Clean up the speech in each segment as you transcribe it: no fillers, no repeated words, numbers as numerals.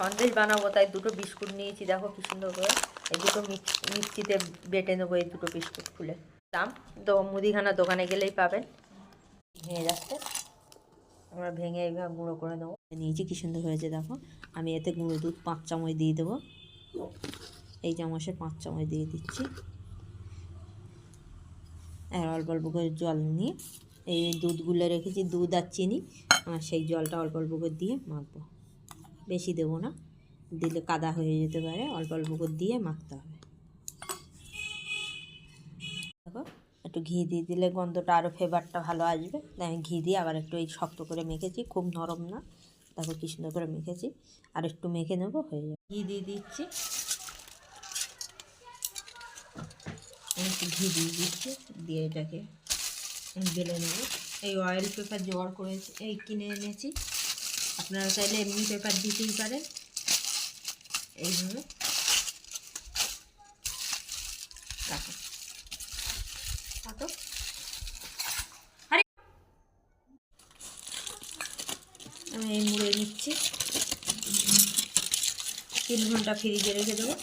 সন্দেশ বানাবো, তাই দুটো বিস্কুট নিয়েছি। দেখো কি সুন্দর করে এই দুটো মিক্সিতে বেটে নেবো, এই দুটো বিস্কুট খুলে। দাম তো মুদিখানা দোকানে গেলেই পাবেন। ভেঙে যাচ্ছে, আমরা ভেঙে এইভাবে গুঁড়ো করে নেবো। নিয়েছি কি সুন্দর হয়েছে দেখো। আমি এতে গুঁড়ো দুধ 5 চামচ দিয়ে দেবো। এই চামচে 5 চামচ দিয়ে দিচ্ছি। আর অল্প অল্প করে জল নিয়ে এই দুধগুলো রেখেছি, দুধ আর চিনি, আর সেই জলটা অল্প অল্প করে দিয়ে মাখবো। বেশি দেবো না, দিলে কাদা হয়ে যেতে পারে। অল্প অল্প করে দিয়ে মাখতে হবে। দেখো একটু ঘি দিয়ে দিলে গন্ধটা আরও ফ্লেভারটা ভালো আসবে। তাই আমি ঘি দিয়ে আবার একটু এই শক্ত করে মেখেছি, খুব নরম না। দেখো কি সুন্দর করে মেখেছি, আর একটু মেখে নেবো, হয়ে যাবে। ঘি দিয়ে দিচ্ছি, একটু ঘি দিয়ে দিচ্ছি, দিয়ে এটাকে বেলে নেবো। এই অয়েল পেপার জোগাড় করেছি, এই কিনে এনেছি। আপনারা চাইলে এমনি পেপার দিতেই পারেন। এইভাবে কাটো কাটো। আমি এই মুড়ে নিচ্ছি। 3 ঘন্টা ফ্রিজে রেখে দেবো।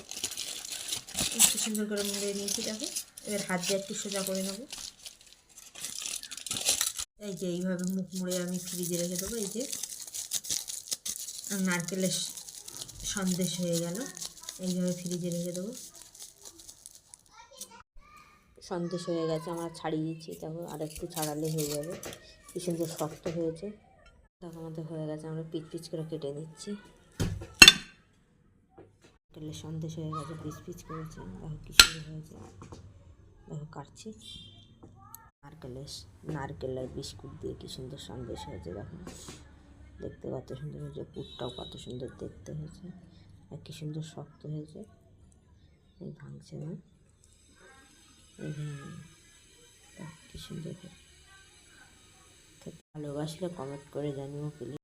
একটু সুন্দর করে মুড়ে নিয়েছি। দেখো এবার হাত দিয়ে একটু সোজা করে নেবো। এই যে এইভাবে মুখ মুড়ে আমি ফ্রিজে রেখে দেবো। এই যে নারকেলের সন্দেশ হয়ে গেল। এইভাবে ফ্রিজে রেখে দেবো। সন্দেশ হয়ে গেছে, আমরা ছাড়িয়েছি। দেখো আর একটু ছাড়ালে হয়ে যাবে। কি সুন্দর শক্ত হয়েছে। দেখো আমাদের হয়ে গেছে, আমরা পিচ পিচ করে কেটে নিচ্ছি। নারকেলের সন্দেশ হয়ে গেছে, পিচ পিচ করেছি। দেখো কি সুন্দর হয়েছে। দেখো কাটছি। নারকেলের বিস্কুট দিয়ে কি সুন্দর সন্দেশ হয়েছে। দেখো দেখতে কত সুন্দর হয়েছে, পুরটাও কত সুন্দর দেখতে হয়েছে, আর কি সুন্দর শক্ত হয়েছে। এই ভাঙছে না, এই কি সুন্দর। খেতে ভালোবাসলে কমেন্ট করে জানিও প্লিজ।